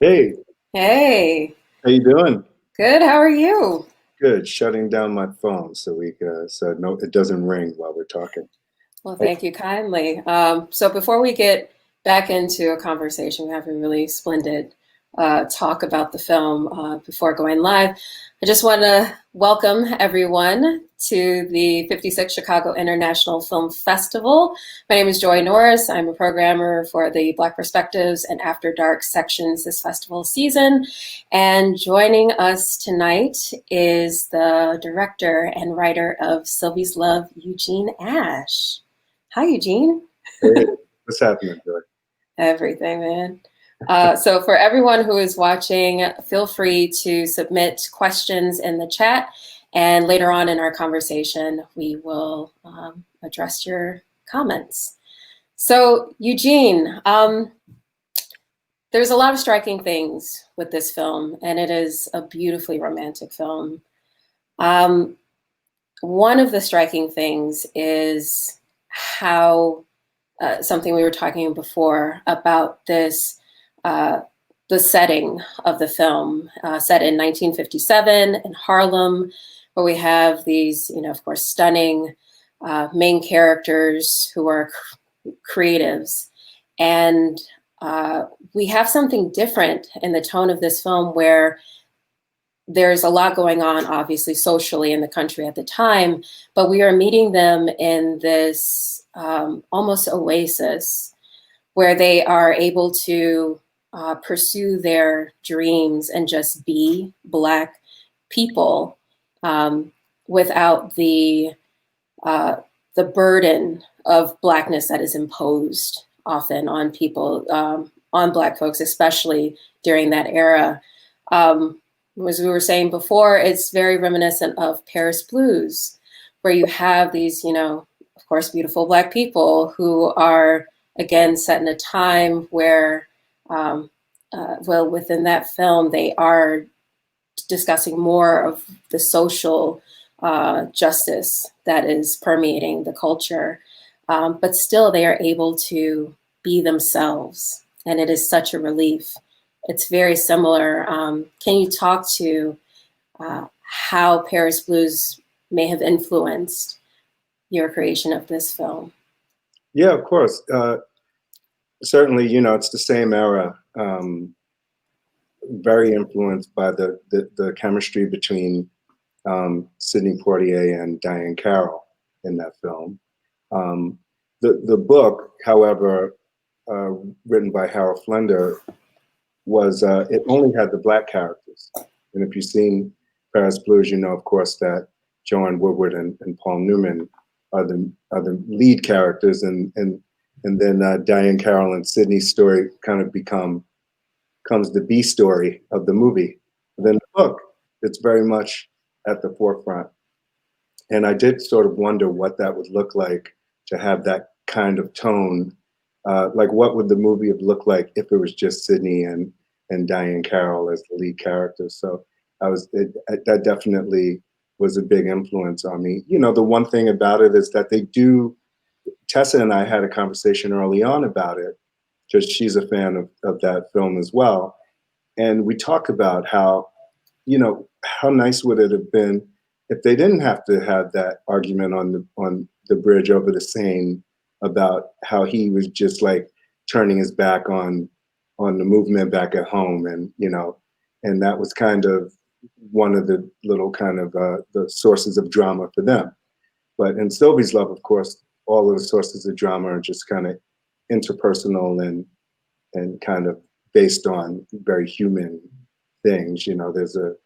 Hey, Hey, how you doing? good. How are you? Good. Shutting down my phone so no, it doesn't ring while we're talking. Well, Hey, thank you kindly. So before we get back into a conversation, we have a really splendid talk about the film before going live. I just want to welcome everyone to the 56th Chicago International Film Festival. My name is Joy Norris. I'm a programmer for the Black Perspectives and After Dark sections this festival season. And joining us tonight is the director and writer of Sylvie's Love, Eugene Ashe. Hi, Eugene. hey, what's happening, Joy? Everything, man. So, for everyone who is watching, feel free to submit questions in the chat. And later on in our conversation, we will address your comments. So, Eugene, there's a lot of striking things with this film, and it is a beautifully romantic film. Um, One of the striking things is how something we were talking before about this, uh, the setting of the film, set in 1957 in Harlem, where we have these, of course, stunning main characters who are creatives. And we have something different in the tone of this film where there's a lot going on, obviously, socially in the country at the time, but we are meeting them in this almost oasis where they are able to pursue their dreams and just be Black people um, without uh, the burden of Blackness that is imposed often on people, on Black folks, especially during that era. Um, as we were saying before, it's very reminiscent of Paris Blues, where you have these, of course, beautiful Black people who are, again, set in a time where, well, within that film, they are discussing more of the social justice that is permeating the culture. But still, they are able to be themselves. And it is such a relief. It's very similar. Can you talk to how Paris Blues may have influenced your creation of this film? Yeah, of course. Certainly, it's the same era. Very influenced by the chemistry between Sidney Poitier and Diane Carroll in that film. Um, the book, however, uh, written by Harold Flender, was it only had the Black characters. And if you've seen Paris Blues, you know, of course, that Joanne Woodward and Paul Newman are the lead characters, and then Diane Carroll and Sydney's story kind of comes the B story of the movie. But then the book, it's very much at the forefront. And I did sort of wonder what that would look like to have that kind of tone. Like, what would the movie have looked like if it was just Sydney and Diane Carroll as the lead characters? So that definitely was a big influence on me. You know, the one thing about it is that they do. Tessa and I had a conversation early on about it because she's a fan of that film as well, and we talk about how, how nice would it have been if they didn't have to have that argument on the bridge over the Seine about how he was just like turning his back on the movement back at home, and that was kind of one of the little kind of the sources of drama for them. But in Sylvie's Love, of course, all of the sources of drama are just kind of interpersonal and kind of based on very human things. You know, the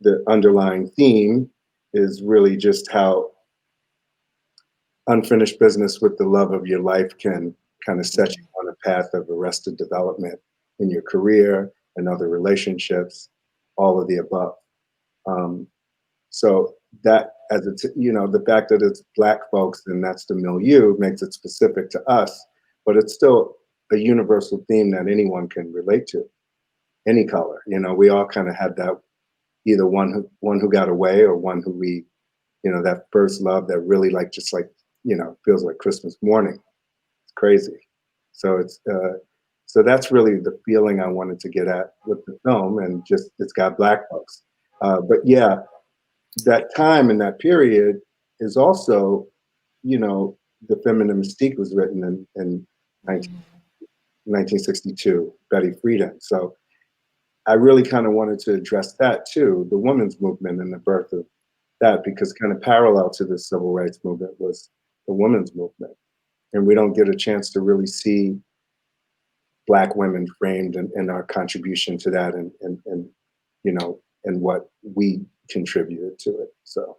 the underlying theme is really just how unfinished business with the love of your life can kind of set you on a path of arrested development in your career and other relationships, all of the above. Um, so that, as it's, the fact that it's Black folks and that's the milieu makes it specific to us, but it's still a universal theme that anyone can relate to, any color. You know, we all kind of had that, either one who got away, or one who we, that first love that really like, just like, feels like Christmas morning. It's crazy. So So that's really the feeling I wanted to get at with the film, and just it's got black folks. But yeah, that time and that period is also, you know, the feminine mystique was written in 1962, Betty Friedan. So I really kind of wanted to address that too, the women's movement and the birth of that, because kind of parallel to the civil rights movement was the women's movement. And we don't get a chance to really see Black women framed and our contribution to that, and you know, and what we contributed to it. So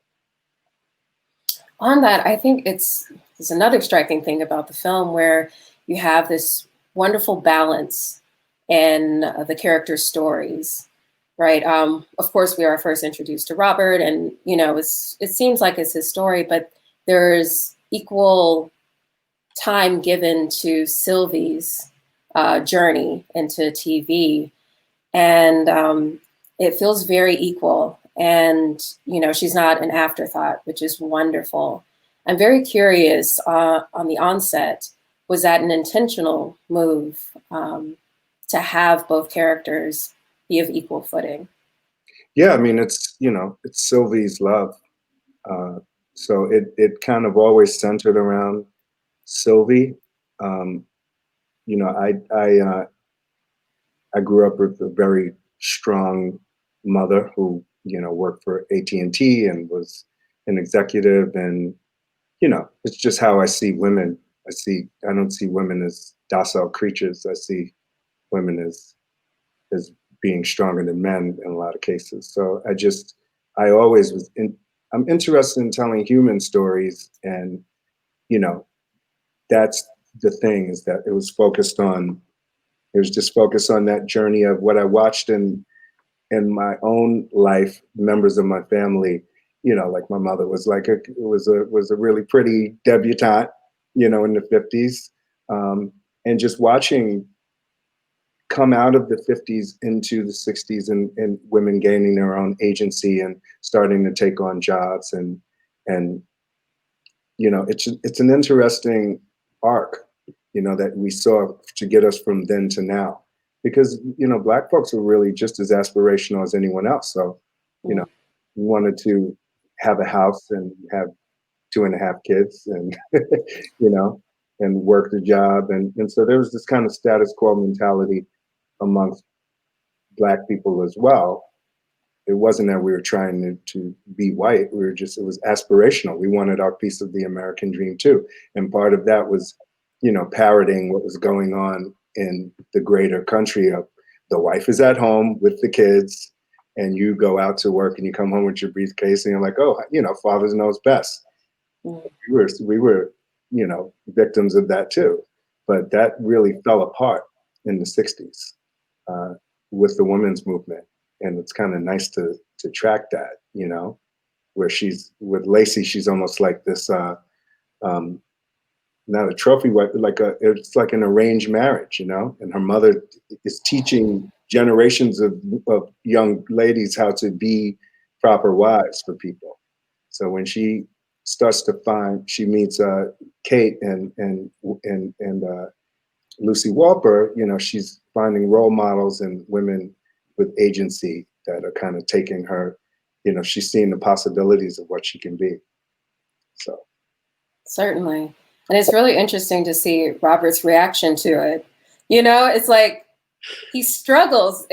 On that, I think there's another striking thing about the film where you have this wonderful balance in the characters' stories, right? Of course, we are first introduced to Robert, and you know, it seems like it's his story, but there's equal time given to Sylvie's journey into TV, and it feels very equal. And you know, she's not an afterthought, which is wonderful. I'm very curious on the onset, was that an intentional move to have both characters be of equal footing? yeah, I mean, it's, you know, it's Sylvie's love. So it kind of always centered around Sylvie. Um, you know, I grew up with a very strong mother who, you know, worked for AT&T and T and was an executive, and you know, it's just how I see women. I don't see women as docile creatures. I see women as being stronger than men in a lot of cases. So I always I'm interested in telling human stories, and you know, that's the thing, is that it was just focused on that journey of what I watched in my own life, members of my family. You know, like my mother was like was a really pretty debutante, you know, in the 50s. And just watching come out of the 50s into the 60s, and women gaining their own agency and starting to take on jobs, and you know, it's an interesting arc, you know, that we saw to get us from then to now, because you know, Black folks were really just as aspirational as anyone else. So you know, we wanted to have a house and have 2.5 kids, and you know, and work the job, and so there was this kind of status quo mentality amongst Black people as well. It wasn't that we were trying to be white. We were just, it was aspirational. We wanted our piece of the American dream too. And part of that was, you know, parroting what was going on in the greater country of the wife is at home with the kids, and you go out to work and you come home with your briefcase and you're like, oh, you know, father knows best. We were, you know, victims of that too. But that really fell apart in the 60s with the women's movement. And it's kind of nice to track that, you know, where she's with Lacey, she's almost like this, not a trophy wife, but it's like an arranged marriage, you know, and her mother is teaching generations of young ladies how to be proper wives for people. So when she starts to she meets Kate and Lucy Walper, you know, she's finding role models and women with agency that are kind of taking her, you know, she's seeing the possibilities of what she can be. So. Certainly. And it's really interesting to see Robert's reaction to it. You know, it's like he struggles.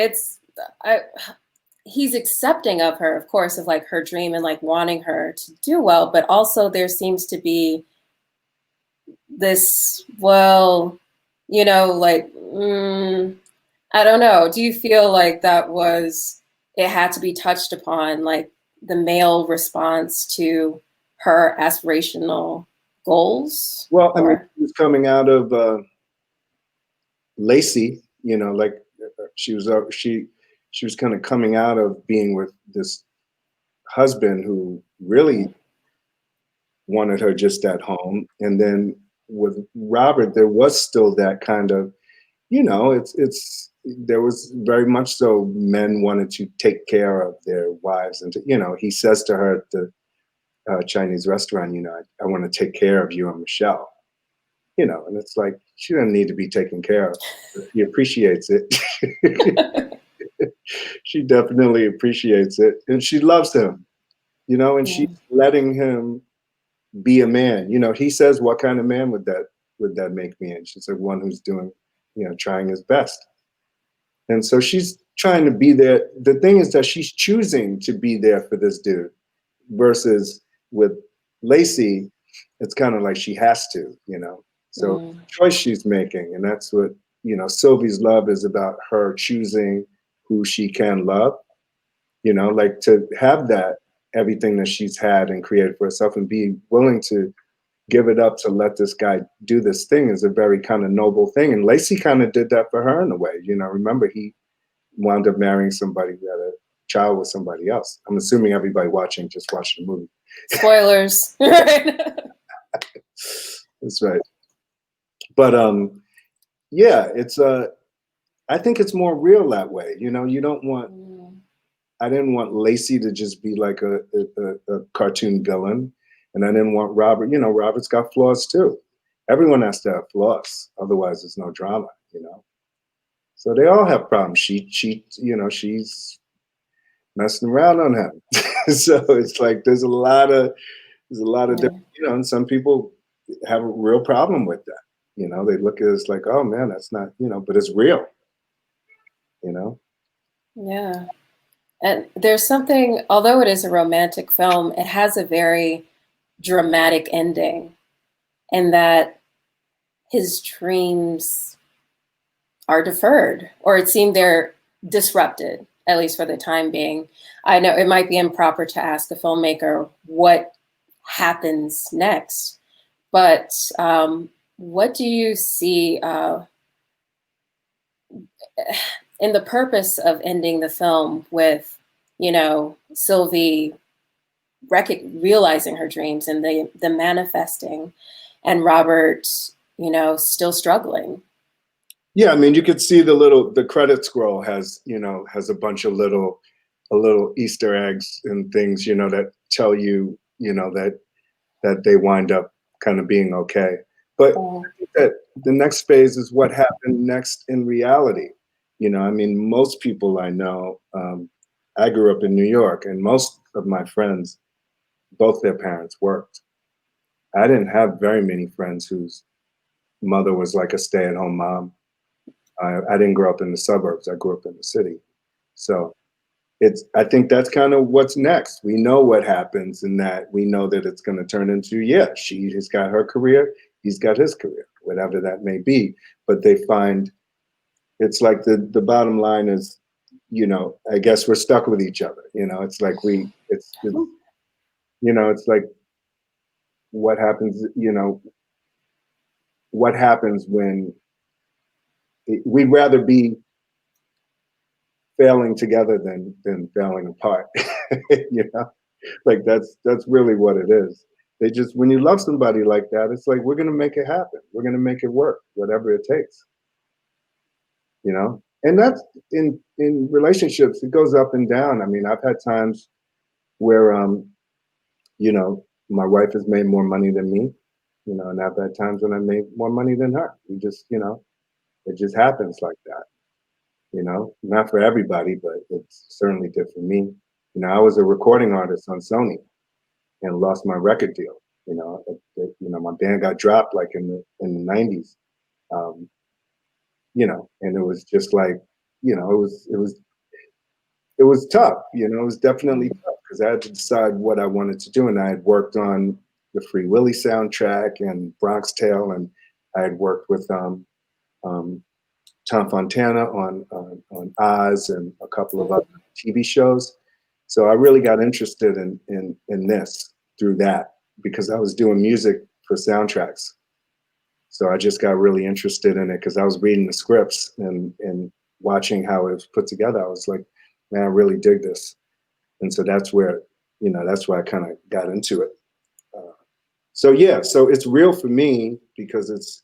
He's accepting of her, of course, of like her dream and like wanting her to do well, but also there seems to be this, well, you know, like, I don't know. Do you feel like it had to be touched upon, like the male response to her aspirational goals? Well, I mean, she was coming out of Lacey, you know, like she was kind of coming out of being with this husband who really wanted her just at home, and then with Robert, there was still that kind of, you know, there was very much so men wanted to take care of their wives, and you know, he says to her at the Chinese restaurant, you know, I want to take care of you and Michelle. you know, and it's like, she doesn't need to be taken care of. She appreciates it. She definitely appreciates it. And she loves him, you know, and Yeah. she's letting him be a man. You know, he says, what kind of man would that make me? And she said, one who's doing, you know, trying his best. And so she's trying to be there. The thing is that she's choosing to be there for this dude versus with Lacey, it's kind of like she has to, you know. So choice she's making, and that's what, you know, Sylvie's love is about, her choosing who she can love, you know, like to have that, everything that she's had and created for herself and be willing to give it up to let this guy do this thing is a very kind of noble thing. And Lacey kind of did that for her in a way, you know. Remember, he wound up marrying somebody who had a child with somebody else. I'm assuming everybody watching just watched the movie. Spoilers. That's right. But yeah, it's I think it's more real that way. You know, you don't want, I didn't want Lacey to just be like a cartoon villain. And I didn't want Robert, you know, Robert's got flaws too. Everyone has to have flaws. Otherwise there's no drama, you know? So they all have problems. She you know, she's messing around on him. So it's like, there's a lot of different, you know, and some people have a real problem with that. You know, they look at it like, oh man, that's not, you know, but it's real, you know? Yeah. And there's something, although it is a romantic film, it has a very dramatic ending, in that his dreams are deferred, or it seemed they're disrupted, at least for the time being. I know it might be improper to ask a filmmaker what happens next, but what do you see in the purpose of ending the film with, you know, Sylvie realizing her dreams and the manifesting, and Robert, you know, still struggling? Yeah, I mean, you could see the credit scroll has, you know, has a bunch of little Easter eggs and things, you know, that tell you, you know, that they wind up kind of being okay. But I think that the next phase is what happened next in reality. You know, I mean, most people I know, I grew up in New York, and most of my friends, both their parents worked. I didn't have very many friends whose mother was like a stay-at-home mom. I didn't grow up in the suburbs. I grew up in the city. So I think that's kind of what's next. We know what happens, in that we know that it's going to turn into, yeah, she has got her career, he's got his career, whatever that may be. But they find, it's like the bottom line is, you know, I guess we're stuck with each other. You know, it's like it's you know, it's like, what happens, you know, what happens when we'd rather be failing together than failing apart. You know, like that's really what it is. They just, when you love somebody like that, it's like, we're gonna make it happen. We're gonna make it work, whatever it takes. You know, and that's in relationships. It goes up and down. I mean, I've had times where you know, my wife has made more money than me. You know, and I've had times when I made more money than her. We just, you know, it just happens like that. You know, not for everybody, but it certainly did for me. You know, I was a recording artist on Sony and lost my record deal. You know, you know, my band got dropped like in the 90s. You know, and it was just like, you know, it was tough. You know, it was definitely tough because I had to decide what I wanted to do, and I had worked on the Free Willy soundtrack and Bronx Tale, and I had worked with Tom Fontana on Oz and a couple of other TV shows. So I really got interested in this through that, because I was doing music for soundtracks. So I just got really interested in it because I was reading the scripts and watching how it was put together. I was like, man, I really dig this. And so that's where, you know, that's why I kind of got into it. So yeah, so it's real for me because it's,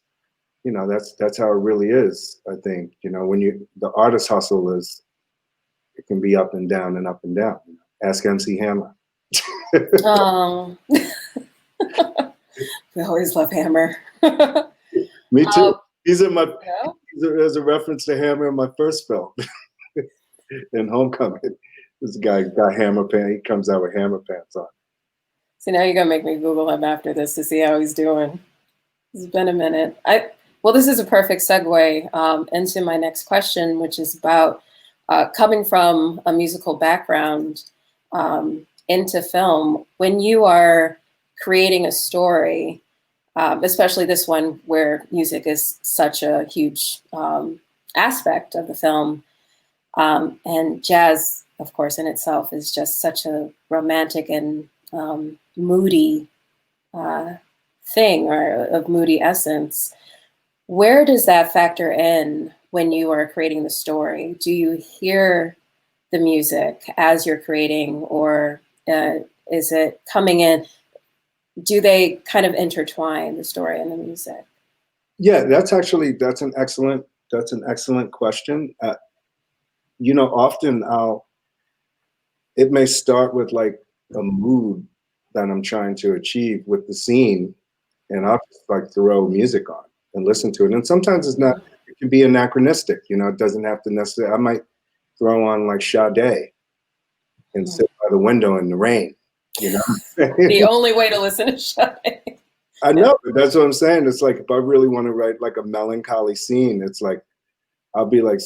you know, that's how it really is. I think, you know, when the artist hustle is, it can be up and down and up and down. Ask MC Hammer. Oh, we always love Hammer. Me too. He's in my. Yeah. There's a reference to Hammer in my first film, in Homecoming. This guy got hammer pants. He comes out with hammer pants on. So now you're gonna make me Google him after this to see how he's doing. It's been a minute. Well, this is a perfect segue into my next question, which is about coming from a musical background into film. When you are creating a story, especially this one where music is such a huge aspect of the film, and jazz, of course, in itself is just such a romantic and moody thing, or of moody essence. Where does that factor in when you are creating the story? Do you hear the music as you're creating, or is it coming in? Do they kind of intertwine, the story and the music? Yeah, that's an excellent question. You know, often it may start with like a mood that I'm trying to achieve with the scene, and I'll just like throw music on and listen to it. And sometimes it can be anachronistic, you know, it doesn't have to necessarily, I might throw on like Sade and sit by the window in the rain, you know. The only way to listen to Sade. I know, but that's what I'm saying. It's like, if I really want to write like a melancholy scene, it's like, I'll be like,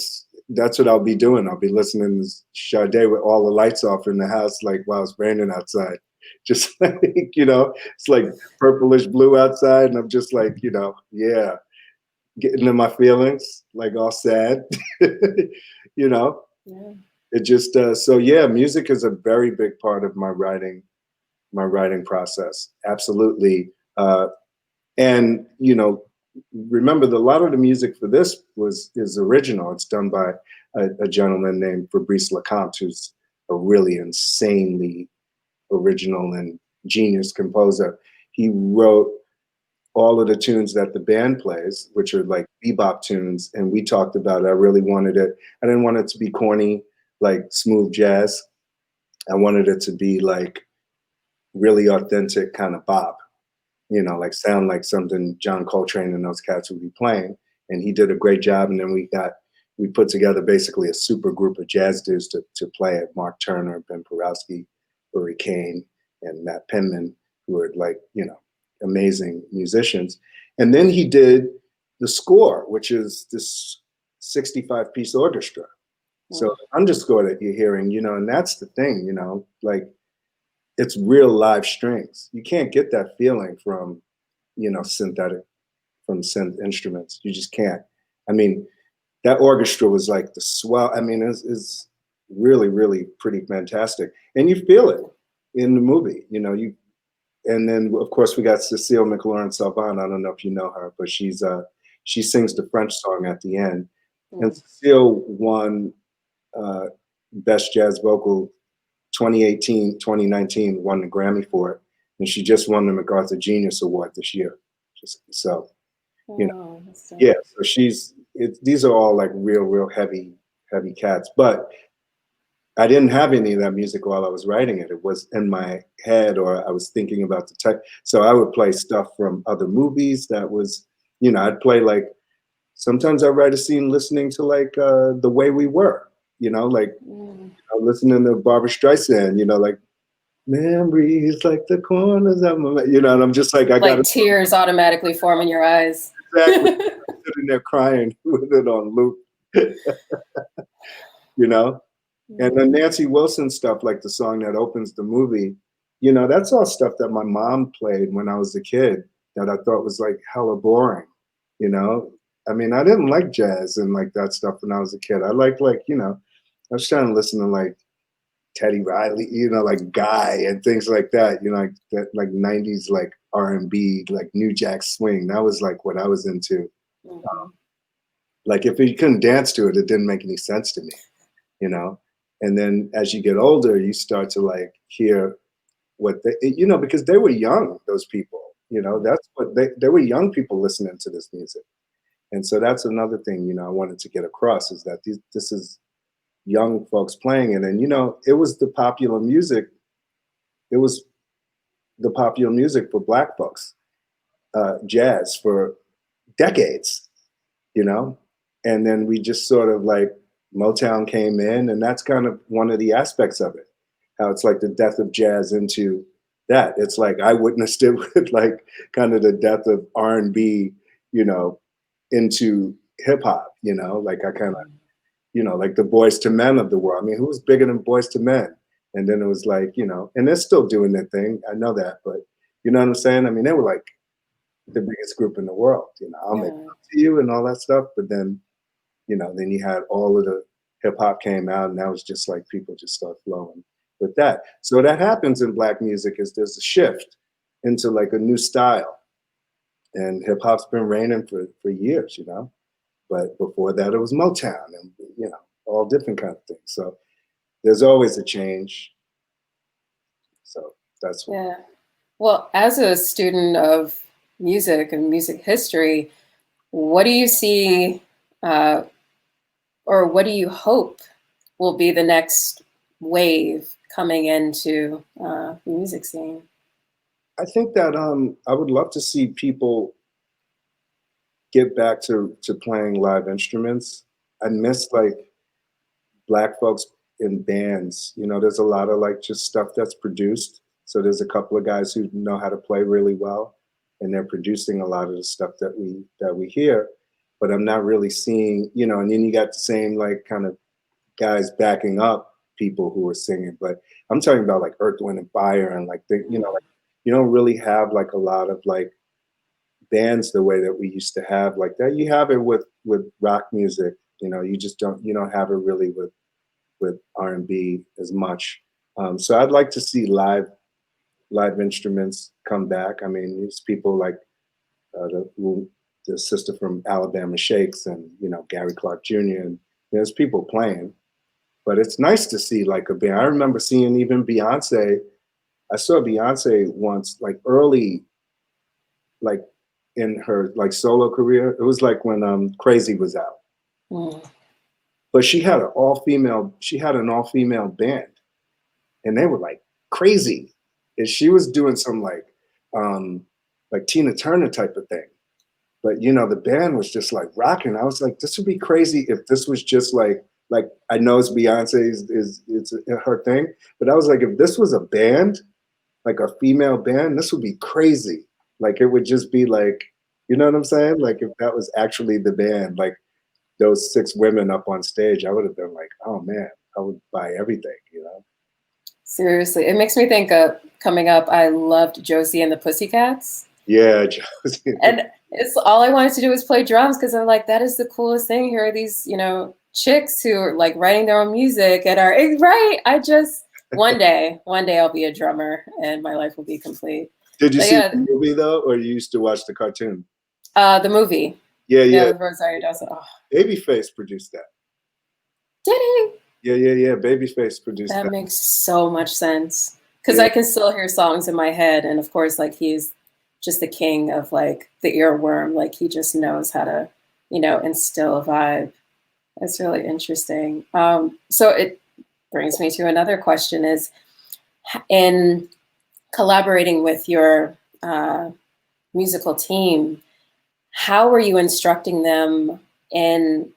that's what I'll be doing. I'll be listening to Sade with all the lights off in the house, like while it's raining outside. Just like, you know, it's like purplish blue outside. And I'm just like, you know, yeah, getting in my feelings, like all sad, you know. Yeah. It just, so yeah, music is a very big part of my writing process. Absolutely. And, you know, remember that a lot of the music for this is original. It's done by a gentleman named Fabrice Lecomte, who's a really insanely original and genius composer. He wrote all of the tunes that the band plays, which are like bebop tunes. And we talked about it. I really wanted it. I didn't want it to be corny, like smooth jazz. I wanted it to be like really authentic kind of bop, you know, like sound like something John Coltrane and those cats would be playing. And he did a great job. And then we put together basically a super group of jazz dudes to play it. Mark Turner, Ben Porowski, Uri Kane, and Matt Penman, who are like, you know, amazing musicians. And then he did the score, which is this 65-piece orchestra. So the underscore that you're hearing, you know, and that's the thing, you know, like it's real live strings. You can't get that feeling from, you know, from synth instruments. You just can't. I mean, that orchestra was like the swell. I mean, it's really, really pretty fantastic. And you feel it in the movie, you know, and then of course we got Cecile McLaurin-Salvant. I don't know if you know her, but she sings the French song at the end. And Cecile won Best Jazz Vocal 2018, 2019, won the Grammy for it. And she just won the MacArthur Genius Award this year. So, you know, yeah, so these are all like real heavy cats. But I didn't have any of that music while I was writing it. It was in my head, or I was thinking about the type. So I would play stuff from other movies that was, you know, I'd play like, sometimes I write a scene listening to like The Way We Were, you know, like you know, listening to Barbra Streisand, you know, like memories like the corners of my, you know, and I'm just like, I got tears automatically form in your eyes. Exactly. I'm sitting there crying with it on loop, you know. And then Nancy Wilson stuff, like the song that opens the movie, you know, that's all stuff that my mom played when I was a kid that I thought was like hella boring, you know. I mean, I didn't like jazz and like that stuff when I was a kid. I liked, like, you know, I was trying to listen to like Teddy Riley, you know, like Guy and things like that, you know, like that, like 90s, like R&B, like New Jack Swing. That was like what I was into. Like if you couldn't dance to it, it didn't make any sense to me, you know. And then as you get older, you start to like hear what they, you know, because they were young, those people, you know, that's what they were young people listening to this music. And so that's another thing, you know, I wanted to get across is that this is young folks playing it. And, you know, it was the popular music. It was the popular music for Black folks, jazz for decades, you know? And then we just sort of like, Motown came in, and that's kind of one of the aspects of it, how it's like the death of jazz into that. It's like I witnessed it with like kind of the death of R&B, you know, into hip hop, you know, like I kind of, you know, like the Boys to Men of the world. I mean, who was bigger than Boys to Men? And then it was like, you know, and they're still doing their thing. I know that, but you know what I'm saying? I mean, they were like the biggest group in the world, you know, I'll make it up to you and all that stuff. But then, you know, then you had all of the hip hop came out, and that was just like people just start flowing with that. So that happens in Black music is there's a shift into like a new style. And hip hop's been reigning for years, you know. But before that, it was Motown and, you know, all different kind of things. So there's always a change. So that's what. Yeah. Well, as a student of music and music history, what do you see, or what do you hope will be the next wave coming into the music scene? I think that I would love to see people get back to playing live instruments. I miss like Black folks in bands. You know, there's a lot of like just stuff that's produced. So there's a couple of guys who know how to play really well, and they're producing a lot of the stuff that we hear. But I'm not really seeing, you know, and then you got the same like kind of guys backing up people who are singing. But I'm talking about like Earth, Wind and Fire, and like the, you know, like you don't really have like a lot of like bands the way that we used to have like that. You have it with rock music, you know, you just don't have it really with R&B as much. So I'd like to see live instruments come back. I mean, there's people like the sister from Alabama Shakes, and you know, Gary Clark Jr., and there's people playing. But it's nice to see like a band. I remember seeing even Beyonce. I saw Beyonce once, like early, like in her like solo career. It was like when Crazy was out. Mm. But she had an all-female band, and they were like crazy. And she was doing some like Tina Turner type of thing. But you know, the band was just like rocking. I was like, this would be crazy if this was just like I know it's Beyonce's it's her thing, but I was like, if this was a band, like a female band, this would be crazy. Like it would just be like, you know what I'm saying? Like if that was actually the band, like those 6 women up on stage, I would have been like, oh man, I would buy everything, you know? Seriously, it makes me think of coming up. I loved Josie and the Pussycats. Yeah, Josie. And it's all I wanted to do was play drums because I'm like, that is the coolest thing. Here are these, you know, chicks who are like writing their own music and are right. I just one day I'll be a drummer and my life will be complete. Did you But see yeah, the movie though, or you used to watch the cartoon? the movie. Yeah, Yeah, yeah. with Rosario Dawson. Oh, Babyface produced that. did he? Yeah. Babyface produced That that. makes so much sense because Yeah. I can still hear songs in my head, and of course, like he's just the king of like the earworm. Like he just knows how to, you know, instill a vibe. That's really interesting. So it brings me to another question: is in collaborating with your musical team, how are you instructing them in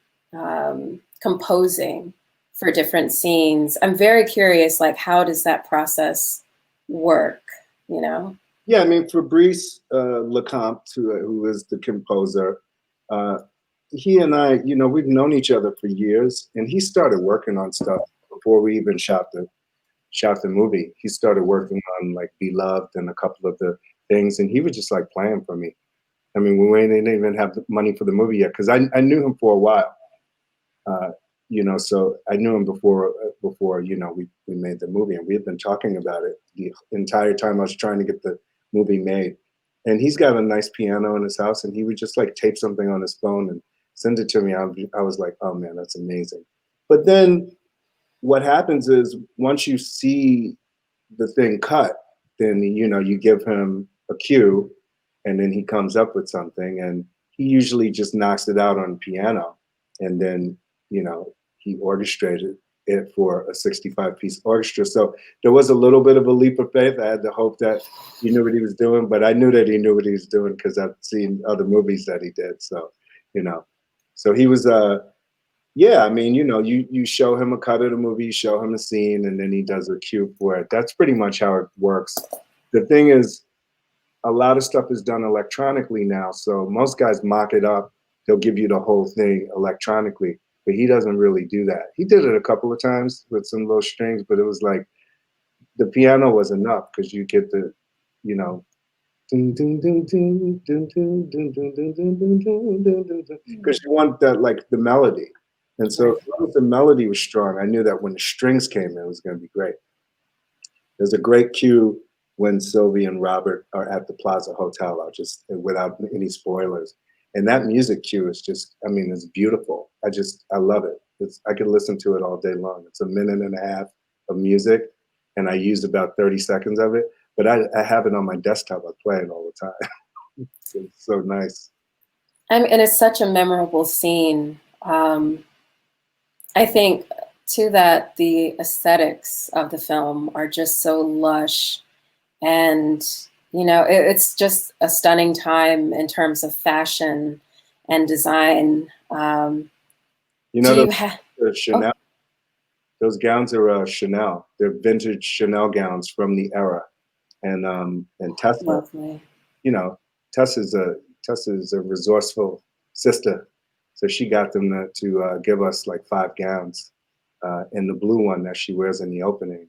composing for different scenes? I'm very curious, like, how does that process work, you know? Yeah, I mean, Fabrice Lecomte, who is the composer, he and I, you know, we've known each other for years, and he started working on stuff before we even shot the movie. He started working on like Beloved and a couple of the things, and he was just like playing for me. I mean, we didn't even have the money for the movie yet, because I knew him for a while. You know, so I knew him before you know we made the movie, and we had been talking about it the entire time I was trying to get the movie made. And he's got a nice piano in his house, and he would just like tape something on his phone and send it to me. I was like, oh man, that's amazing. But then what happens is once you see the thing cut, then you know you give him a cue, and then he comes up with something, and he usually just knocks it out on piano, and then you know he orchestrated it for a 65-piece orchestra. So there was a little bit of a leap of faith. I had to hope that he knew what he was doing, but I knew that he knew what he was doing because I've seen other movies that he did. So, you know, so he was, yeah, I mean, you know, you show him a cut of the movie, you show him a scene, and then he does a cue for it. That's pretty much how it works. The thing is, a lot of stuff is done electronically now. So most guys mock it up. They'll give you the whole thing electronically, but he doesn't really do that. He did it a couple of times with some little strings, but it was like the piano was enough because you get the, you know, because you want that, like the melody. And so as long as the melody was strong, I knew that when the strings came in, it was going to be great. There's a great cue when Sylvie and Robert are at the Plaza Hotel, I'll just, without any spoilers. And that music cue is just, I mean, it's beautiful. I love it. I could listen to it all day long. It's a minute and a half of music, and I use about 30 seconds of it. But I have it on my desktop. I play it all the time. It's so nice. And it's such a memorable scene. I think, too, that the aesthetics of the film are just so lush. And, you know, it's just a stunning time in terms of fashion and design. You know, Do you those Chanel, those gowns are Chanel. They're vintage Chanel gowns from the era. And Tessa, lovely. you know, Tessa's a resourceful sister. So she got them to give us like 5 gowns. And the blue one that she wears in the opening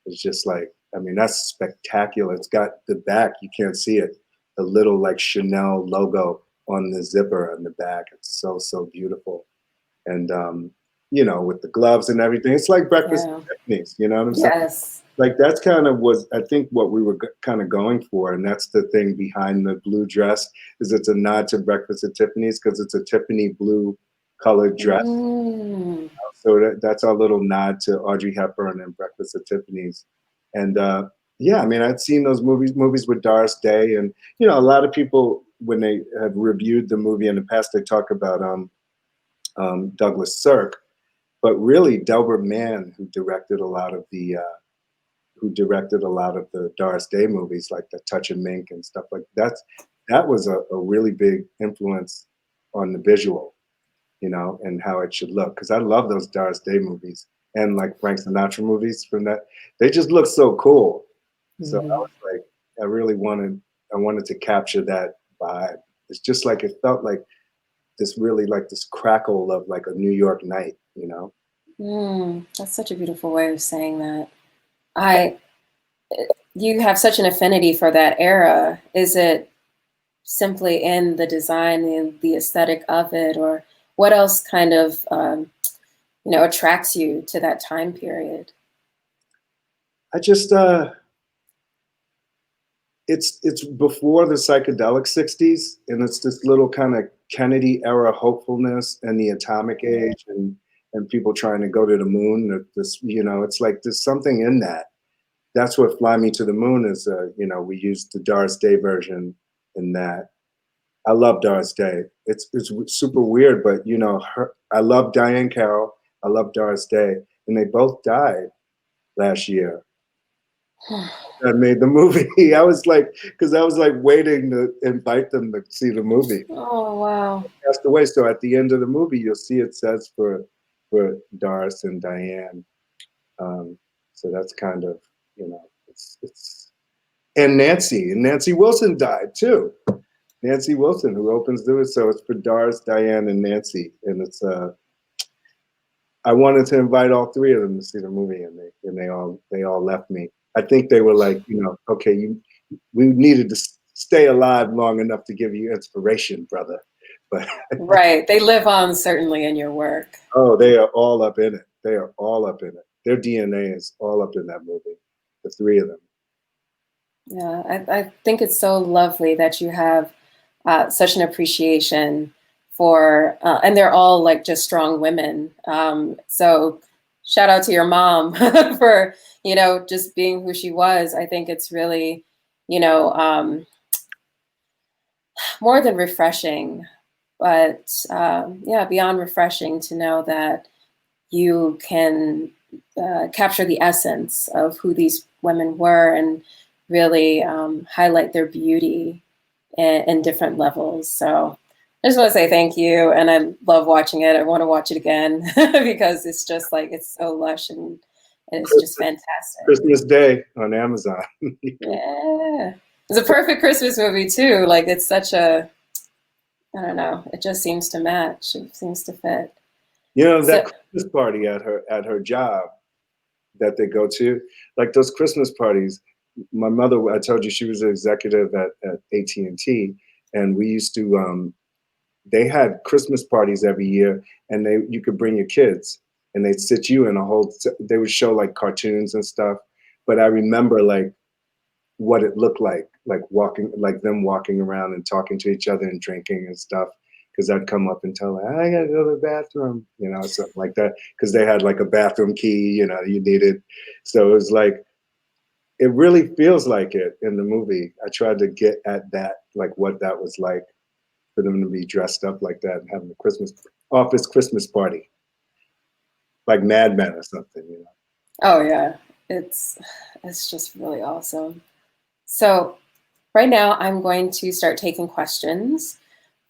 is just like, I mean, that's spectacular. It's got the back, you can't see it, the little like Chanel logo on the zipper on the back. It's so, so beautiful. And, you know, with the gloves and everything, it's like Breakfast at Tiffany's, you know what I'm saying? Yes. Like that's kind of was, I think, what we were kind of going for. And that's the thing behind the blue dress, is it's a nod to Breakfast at Tiffany's because it's a Tiffany blue colored dress. So that's our little nod to Audrey Hepburn and Breakfast at Tiffany's. And yeah, I mean, I'd seen those movies with Doris Day. And, you know, a lot of people, when they have reviewed the movie in the past, they talk about Douglas Sirk. But really, Delbert Mann, who directed a lot of the Doris Day movies, like The Touch of Mink and stuff like that. That was a really big influence on the visual, you know, and how it should look. Because I love those Doris Day movies and like Frank Sinatra movies from that. They just look so cool. So I was like, I wanted to capture that vibe. It's just like, it felt like this really like this crackle of like a New York night, you know? That's such a beautiful way of saying that. You have such an affinity for that era. Is it simply in the design and the aesthetic of it, or what else kind of, you know, attracts you to that time period? I just, it's before the psychedelic 60s, and it's this little kind of Kennedy era hopefulness and the atomic age and people trying to go to the moon. This, you know, it's like there's something in that. That's what Fly Me to the Moon is. You know, we used the Doris Day version in that. I love Doris Day. It's super weird, but you know, I love Diane Carroll. I love Doris Day, and they both died last year. That made the movie. I was like, because I was like waiting to invite them to see the movie. Oh wow! They passed away. So at the end of the movie, you'll see it says for Doris and Diane. So that's kind of, you know, it's and Nancy Wilson died too. Nancy Wilson, who opens the, so it's for Doris, Diane, and Nancy, and it's I wanted to invite all 3 of them to see the movie, and they all left me. I think they were like, you know, okay, we needed to stay alive long enough to give you inspiration, brother. But Right, they live on certainly in your work. Oh, they are all up in it. They are all up in it. Their DNA is all up in that movie. The 3 of them. Yeah, I think it's so lovely that you have such an appreciation for, and they're all like just strong women. So shout out to your mom for, you know, just being who she was. I think it's really, you know, more than refreshing, but yeah, beyond refreshing to know that you can capture the essence of who these women were and really highlight their beauty in different levels. So I just want to say thank you, and I love watching it. I want to watch it again because it's just like, it's so lush and it's just fantastic. Christmas Day on Amazon. Yeah, it's a perfect Christmas movie too. Like, it's such a, I don't know, it just seems to match. It seems to fit. You know, that So, Christmas party at her job that they go to, like those Christmas parties. My mother, I told you she was an executive at AT&T, and we used to. They had Christmas parties every year, and you could bring your kids, and they'd sit you in a whole. They would show like cartoons and stuff, but I remember like what it looked like walking, like them walking around and talking to each other and drinking and stuff. Because I'd come up and tell her, I gotta go to the bathroom, you know, something like that. Because they had like a bathroom key, you know, you needed. So it was like, it really feels like it in the movie. I tried to get at that, like what that was like for them to be dressed up like that and having a office Christmas party, like Mad Men or something, you know. oh yeah, it's just really awesome. So right now I'm going to start taking questions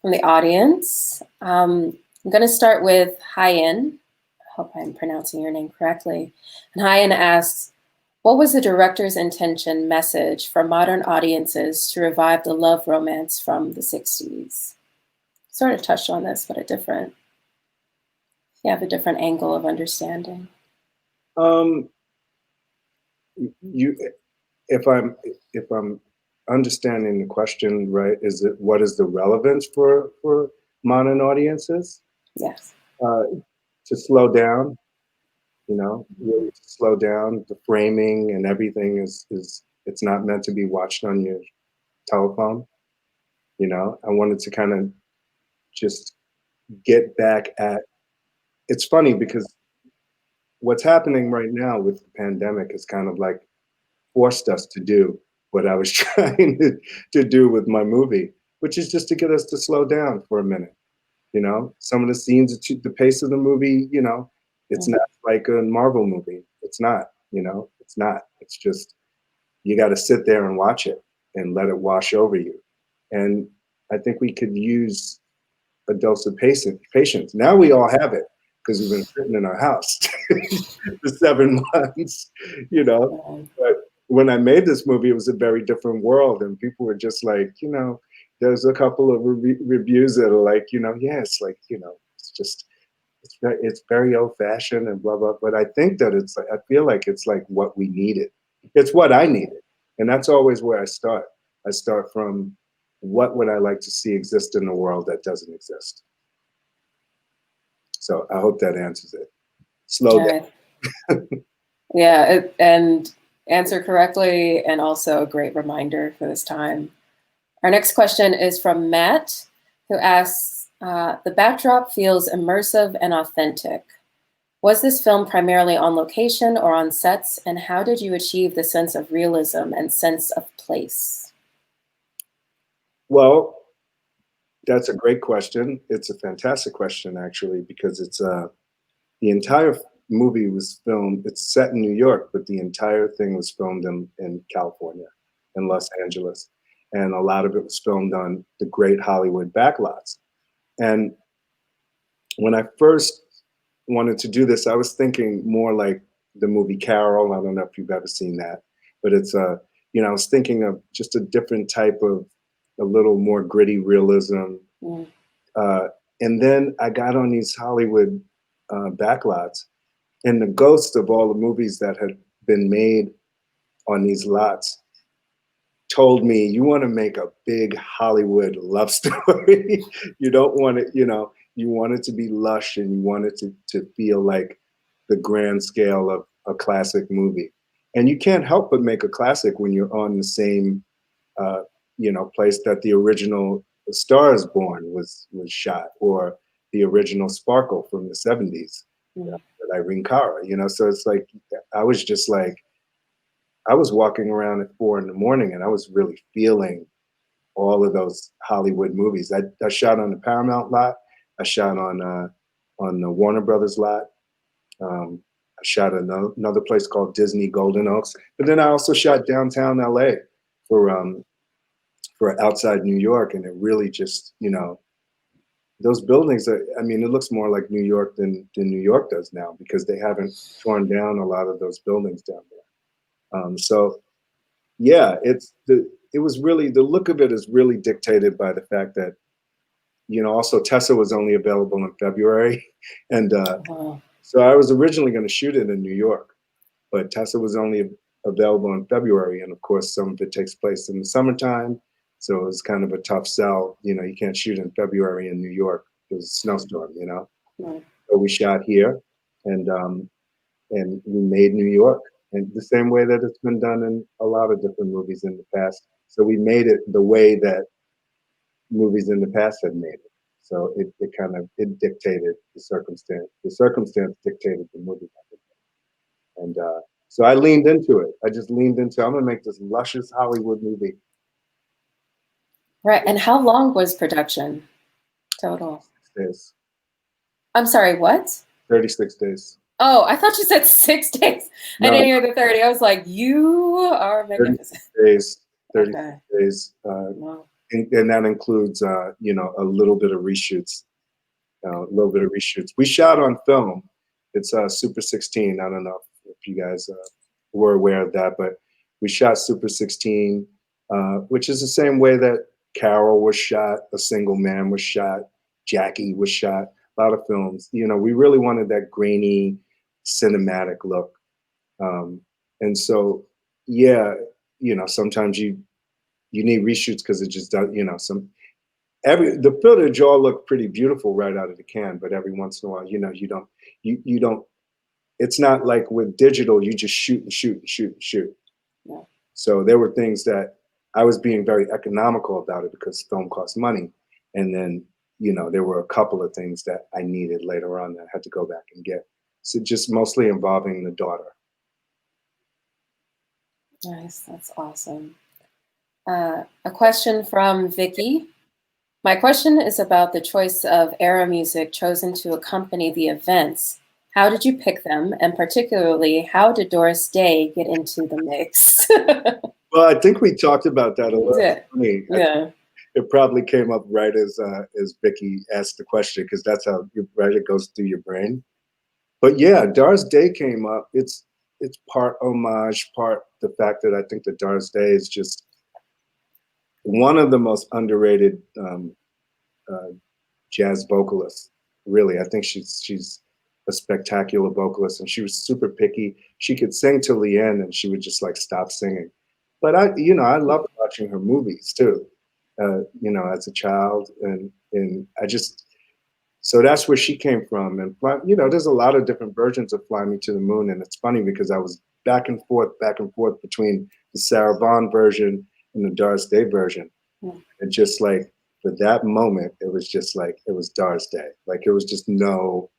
from the audience. I'm going to start with Hyen. I hope I'm pronouncing your name correctly. And Hyen asks, what was the director's intention message for modern audiences to revive the love romance from the 60s? Sort of touched on this, but you have a different angle of understanding. You, if I'm understanding the question right, is it what is the relevance for modern audiences? Yes. To slow down, you know, really to slow down. The framing and everything is it's not meant to be watched on your telephone. You know, I wanted to kind of just get back at. It's funny because what's happening right now with the pandemic is kind of like forced us to do what I was trying to do with my movie, which is just to get us to slow down for a minute. You know, some of the scenes, the pace of the movie, you know, it's not like a Marvel movie. It's not, you know, it's not. It's just, you got to sit there and watch it and let it wash over you. And I think we could use a dose of patience. Now we all have it because we've been sitting in our house for 7 months, you know. But when I made this movie, it was a very different world, and people were just like, you know, there's a couple of reviews that are like, you know, yeah, it's like, you know, it's just, it's very old fashioned and blah blah. But I think that it's like, I feel like it's like what we needed. It's what I needed, and that's always where I start. I start from what would I like to see exist in the world that doesn't exist. So I hope that answers it. Slow down. Yeah, and answer correctly, and also a great reminder for this time. Our next question is from Matt, who asks, the backdrop feels immersive and authentic. Was this film primarily on location or on sets, and how did you achieve the sense of realism and sense of place? Well, that's a great question. It's a fantastic question, actually, because it's the entire movie was filmed. It's set in New York, but the entire thing was filmed in California, in Los Angeles, and a lot of it was filmed on the great Hollywood backlots. And when I first wanted to do this, I was thinking more like the movie Carol. I don't know if you've ever seen that, but it's you know, I was thinking of just a different type of, a little more gritty realism. And then I got on these Hollywood backlots, and the ghosts of all the movies that had been made on these lots told me, you want to make a big Hollywood love story. You don't want it, you know, you want it to be lush, and you want it to feel like the grand scale of a classic movie. And you can't help but make a classic when you're on the same, you know, place that the original Star is Born was shot, or the original Sparkle from the 70s, with Irene Cara, you know. So it's like, I was just like, I was walking around at 4 a.m. and I was really feeling all of those Hollywood movies. I shot on the Paramount lot. I shot on the Warner Brothers lot. I shot another place called Disney Golden Oaks, but then I also shot downtown LA for outside New York, and it really just, you know, those buildings are, I mean, it looks more like New York than New York does now, because they haven't torn down a lot of those buildings down there. So yeah, it was really, the look of it is really dictated by the fact that, you know, also Tessa was only available in February. And Wow. so I was originally going to shoot it in New York, but Tessa was only available in February. And of course, some of it takes place in the summertime. So it was kind of a tough sell. You know, you can't shoot in February in New York. It was a snowstorm, you know. Right. So we shot here, and we made New York, and the same way that it's been done in a lot of different movies in the past. So we made it the way that movies in the past had made it. So it kind of, it dictated the circumstance. The circumstance dictated the movie. And so I leaned into it. I just leaned into, I'm gonna make this luscious Hollywood movie. Right. And how long was production total? Days, I'm sorry, what? 36 days. Oh, I thought you said 6 days. I No, didn't hear the 30. I was like, you are 36 magnificent. days, 36 Okay. days. Wow. And that includes, you know, a little bit of reshoots. We shot on film. It's Super 16. I don't know if you guys were aware of that, but we shot Super 16, which is the same way that Carol was shot, A Single Man was shot, Jackie was shot, a lot of films. You know, we really wanted that grainy, cinematic look. And so, yeah, you know, sometimes you need reshoots because it just does, you know, the footage all looked pretty beautiful right out of the can, but every once in a while, you know, you don't, it's not like with digital, you just shoot and shoot and shoot and shoot. Yeah. So there were things that I was being very economical about it because film costs money. And then, you know, there were a couple of things that I needed later on that I had to go back and get. So just mostly involving the daughter. Nice. That's awesome. A question from Vicky. My question is about the choice of era music chosen to accompany the events. How did you pick them? And particularly, how did Doris Day get into the mix? Well, I think we talked about that a little. Yeah. Funny. Yeah. It probably came up right as Vicky asked the question, because that's how it goes through your brain. But yeah, Doris Day came up. It's part homage, part the fact that I think that Doris Day is just one of the most underrated jazz vocalists. Really, I think she's a spectacular vocalist, and she was super picky. She could sing till the end, and she would just like stop singing. But I loved watching her movies too. You know, as a child, and I just, so that's where she came from. And you know, there's a lot of different versions of "Fly Me to the Moon," and it's funny because I was back and forth between the Sarah Vaughan version and the Doris Day version. And just like for that moment, it was just like it was Doris Day. Like it was just no,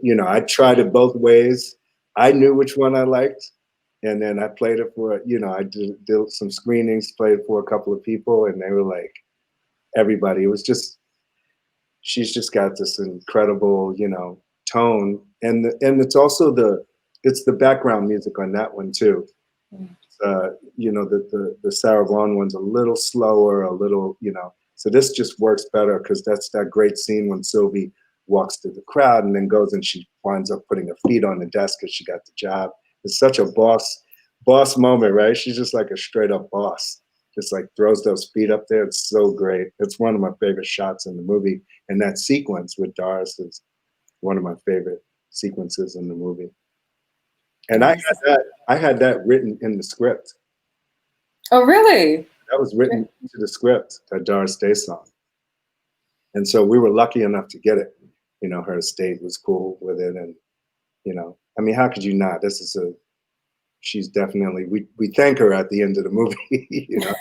you know, I tried it both ways. I knew which one I liked. And then I played it for, you know, I did some screenings, played it for a couple of people, and they were like, everybody. It was just, she's just got this incredible, you know, tone, and it's also it's the background music on that one too. You know, the Sarah Vaughan one's a little slower, a little, you know. So this just works better because that's that great scene when Sylvie walks through the crowd and then goes and she winds up putting her feet on the desk because she got the job. It's such a boss moment, right? She's just like a straight up boss. Just like throws those feet up there. It's so great. It's one of my favorite shots in the movie. And that sequence with Doris is one of my favorite sequences in the movie. And I had that written in the script. Oh, really? That was written into the script, that Doris Day song. And so we were lucky enough to get it. You know, her estate was cool with it. And, you know, I mean, how could you not? She's definitely, we thank her at the end of the movie, you know.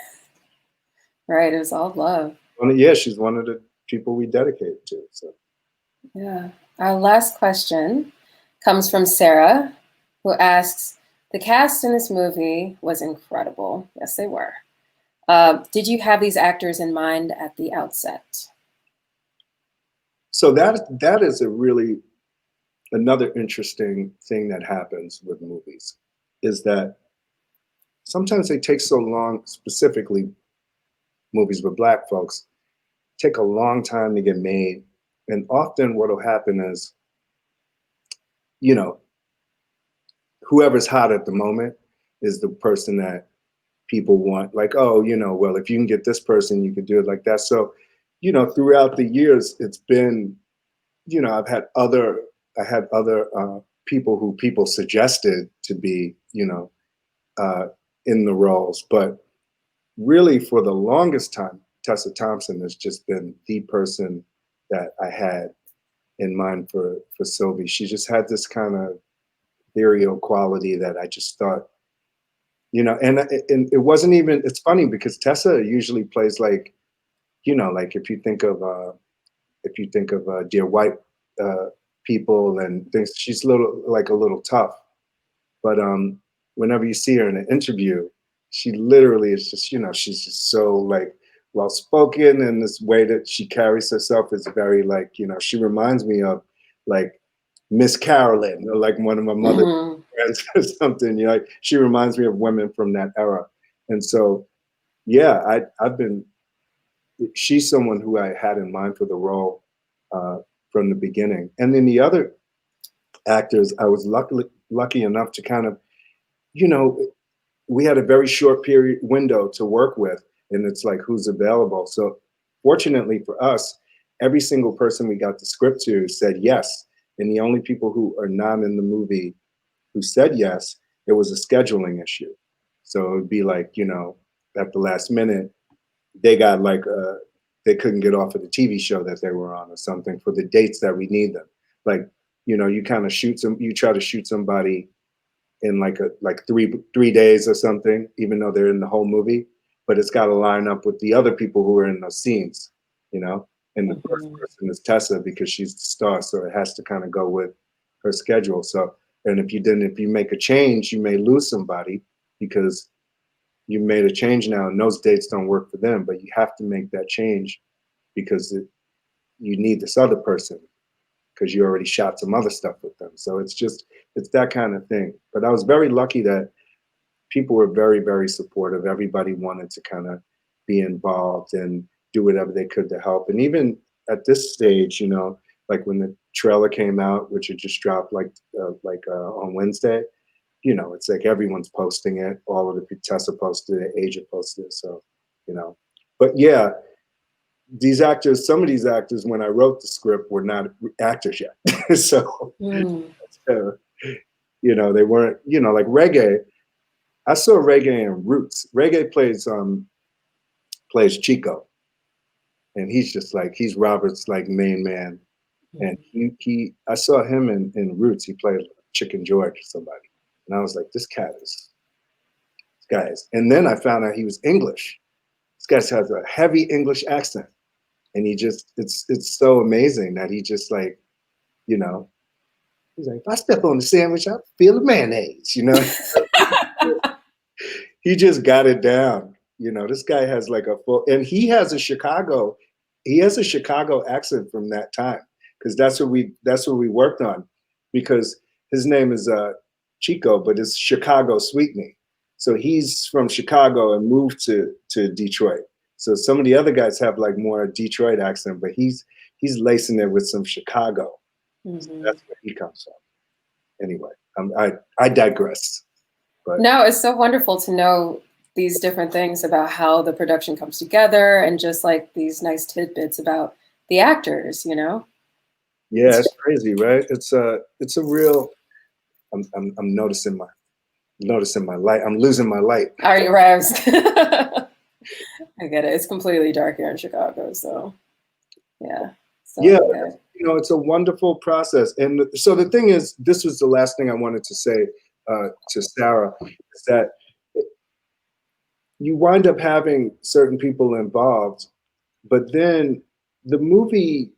Right, it was all love. Yeah, she's one of the people we dedicate to. So Yeah. Our last question comes from Sarah, who asks, the cast in this movie was incredible. Yes, they were. Did you have these actors in mind at the outset? So that is a really another interesting thing that happens with movies is that sometimes they take so long, specifically movies with Black folks, take a long time to get made. And often what will happen is, you know, whoever's hot at the moment is the person that people want. Like, oh, you know, well, if you can get this person, you could do it like that. So, you know, throughout the years, it's been, you know, I had other people who people suggested to be, you know, in the roles. But really, for the longest time, Tessa Thompson has just been the person that I had in mind for Sylvie. She just had this kind of ethereal quality that I just thought, you know, and it wasn't even. It's funny because Tessa usually plays like, you know, like if you think of Dear White People and things, she's a little tough. But whenever you see her in an interview, she literally is just, you know, she's just so like well spoken, and this way that she carries herself is very like, you know, she reminds me of like Miss Carolyn or like one of my mother's friends or something. You know, like she reminds me of women from that era. And so, yeah, I've been. She's someone who I had in mind for the role from the beginning. And then the other actors, I was lucky enough to kind of, you know, we had a very short period window to work with, and it's like who's available. So fortunately for us, every single person we got the script to said yes, and the only people who are not in the movie who said yes, it was a scheduling issue. So it would be like, you know, at the last minute, they got like they couldn't get off of the TV show that they were on or something for the dates that we need them. Like, you know, you kind of you try to shoot somebody in like three days or something, even though they're in the whole movie, but it's got to line up with the other people who are in those scenes, you know. And the first person is Tessa because she's the star, so it has to kind of go with her schedule. So, and if you make a change, you may lose somebody because you made a change now, and those dates don't work for them. But you have to make that change because you need this other person because you already shot some other stuff with them. So it's that kind of thing. But I was very lucky that people were very, very supportive. Everybody wanted to kind of be involved and do whatever they could to help. And even at this stage, you know, like when the trailer came out, which had just dropped on Wednesday, you know, it's like everyone's posting it. All of the Tessa posted it, agent posted it. So, you know, but yeah, some of these actors, when I wrote the script, were not actors yet. So, you know, they weren't, you know, like Reggae. I saw Reggae in Roots. Reggae plays Chico, and he's just like, he's Robert's like main man. And I saw him in Roots. He played Chicken George or somebody. And I was like, this guy is. And then I found out he was English. This guy has a heavy English accent. And it's so amazing that he just like, you know, he's like, if I step on the sandwich, I feel the mayonnaise, you know? He just got it down. You know, this guy has like and he has a Chicago accent from that time. Because that's what we worked on. Because his name is Chico, but it's Chicago Sweetney. So he's from Chicago and moved to Detroit. So some of the other guys have like more Detroit accent, but he's lacing it with some Chicago. So that's where he comes from. Anyway, I digress. But no, it's so wonderful to know these different things about how the production comes together and just like these nice tidbits about the actors, you know? Yeah, it's crazy, right? It's a real. I'm noticing my light. I'm losing my light. Are you right? I get it. It's completely dark here in Chicago, so yeah. So, yeah, okay. You know, it's a wonderful process. And so the thing is, this was the last thing I wanted to say to Sarah, is that you wind up having certain people involved, but then the movie,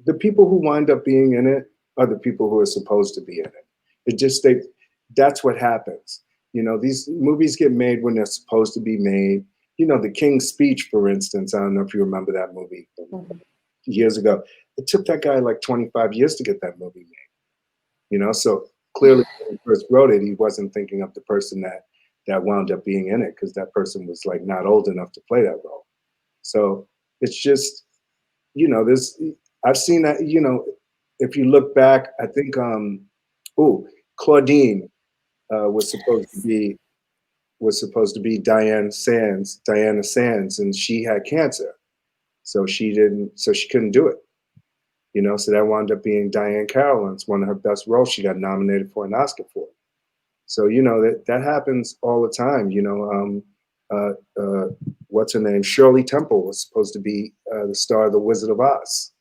the people who wind up being in it are the people who are supposed to be in it. That's what happens. You know, these movies get made when they're supposed to be made. You know, The King's Speech, for instance, I don't know if you remember that movie years ago. It took that guy like 25 years to get that movie made. you know? So clearly when he first wrote it, he wasn't thinking of the person that wound up being in it, because that person was like not old enough to play that role. So it's just, you know, I've seen that, you know, if you look back, I think, Claudine was supposed to be Diana Sands, and she had cancer. So she couldn't do it, you know, so that wound up being Diane Carroll, and it's one of her best roles. She got nominated for an Oscar for it. So, you know, that happens all the time, you know. What's her name? Shirley Temple was supposed to be the star of The Wizard of Oz,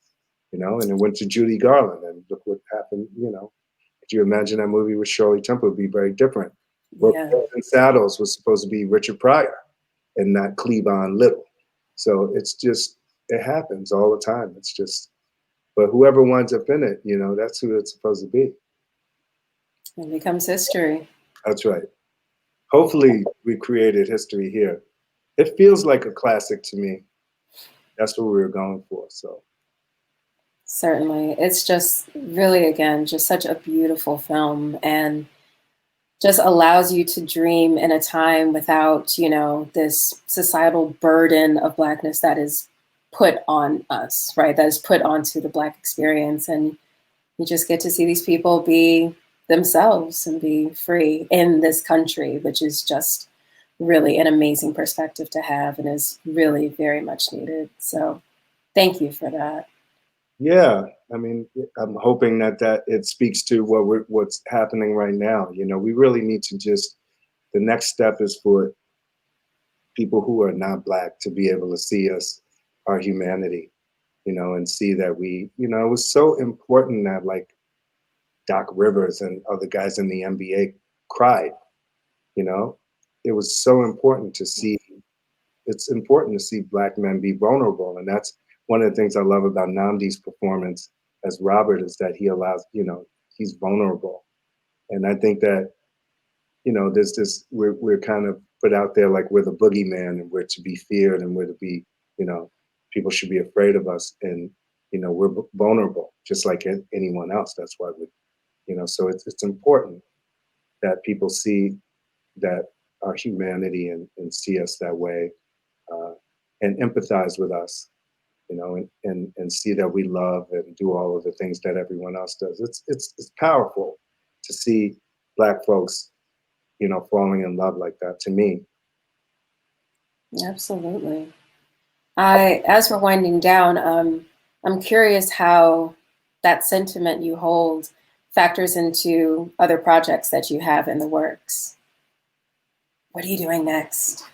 you know, and it went to Judy Garland, and look what happened, you know. If you imagine that movie with Shirley Temple, it would be very different. Yeah. Brooklyn Saddles was supposed to be Richard Pryor and not Cleavon Little. So it's just, it happens all the time. It's just, but whoever winds up in it, you know, that's who it's supposed to be. It becomes history. That's right. Hopefully we created history here. It feels like a classic to me. That's what we were going for, so. Certainly. It's just really, again, just such a beautiful film, and just allows you to dream in a time without, you know, this societal burden of Blackness that is put on us, right? That is put onto the Black experience. And you just get to see these people be themselves and be free in this country, which is just really an amazing perspective to have, and is really very much needed. So thank you for that. Yeah, I mean, I'm hoping that it speaks to what's happening right now. You know, we really need to just, the next step is for people who are not Black to be able to see us, our humanity, you know, and see that we, you know, it was so important that like Doc Rivers and other guys in the NBA cried, you know. It was so important to see, it's important to see Black men be vulnerable. And that's one of the things I love about Nnamdi's performance as Robert, is that he allows, you know, he's vulnerable. And I think that, you know, there's this, we're kind of put out there like we're the boogeyman, and we're to be feared, and we're to be, you know, people should be afraid of us. And, you know, we're vulnerable just like anyone else. That's why we, you know, so it's important that people see that our humanity, and see us that way, and empathize with us, you know, and see that we love and do all of the things that everyone else does. It's powerful to see Black folks, you know, falling in love like that, to me. Absolutely. As we're winding down, I'm curious how that sentiment you hold factors into other projects that you have in the works. What are you doing next?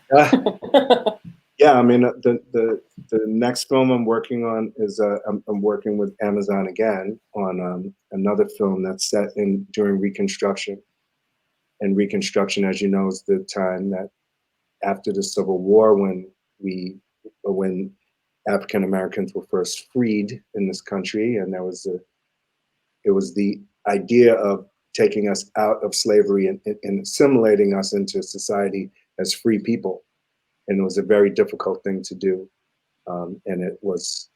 Yeah, I mean, the next film I'm working on is I'm working with Amazon again on another film that's set during Reconstruction. And Reconstruction, as you know, is the time that after the Civil War, when African Americans were first freed in this country, and it was the idea of taking us out of slavery and assimilating us into society as free people. And it was a very difficult thing to do. And it was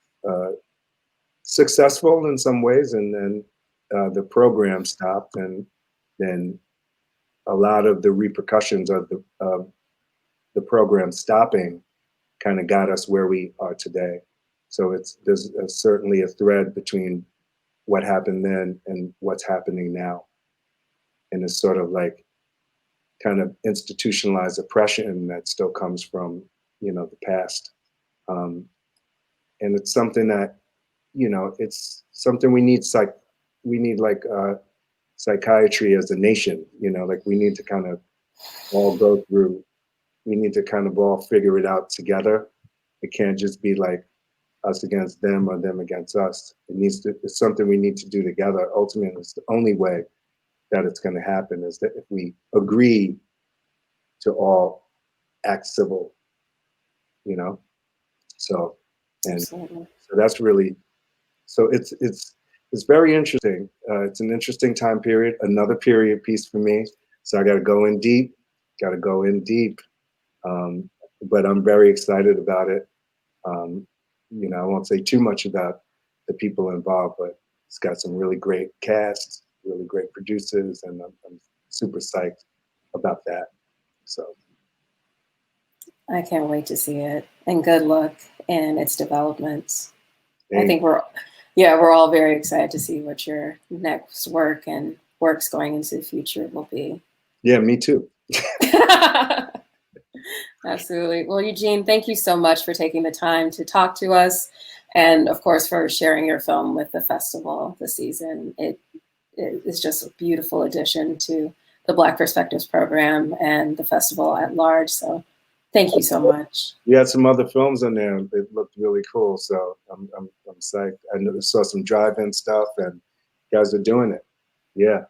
successful in some ways, and then the program stopped, and then a lot of the repercussions of the program stopping kind of got us where we are today. So there's certainly a thread between what happened then and what's happening now. And it's sort of like kind of institutionalized oppression that still comes from, you know, the past. And it's something that, you know, it's something we need like psychiatry as a nation, you know, like we need to kind of all go through, we need to kind of all figure it out together. It can't just be like us against them or them against us. It's something we need to do together. Ultimately, it's the only way that it's going to happen, is that if we agree to all act civil, you know? So, and Absolutely. so that's really, so it's very interesting. It's an interesting time period, another period piece for me. So I got to go in deep, but I'm very excited about it. You know, I won't say too much about the people involved, but it's got some really great casts, really great producers, and I'm super psyched about that. So I can't wait to see it, and good luck in its development. I think we're all very excited to see what your next work and works going into the future will be. Yeah, me too. Absolutely. Well, Eugene, thank you so much for taking the time to talk to us, and of course for sharing your film with the festival this season. It is just a beautiful addition to the Black Perspectives program and the festival at large. So thank you so much. We had some other films on there. It looked really cool, so I'm psyched. I saw some drive-in stuff, and guys are doing it. Yeah.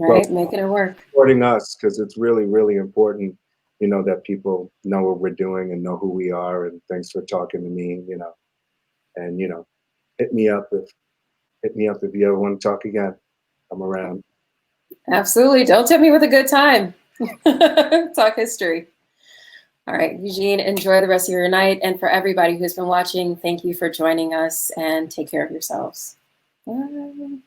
Right, Well, making it work. supporting us, because it's really, really important, you know, that people know what we're doing and know who we are. And thanks for talking to me, you know. And you know, hit me up if you ever want to talk again. I'm around. Absolutely. Don't tip me with a good time. Talk history. All right, Eugene, enjoy the rest of your night. And for everybody who's been watching, thank you for joining us, and take care of yourselves. Bye.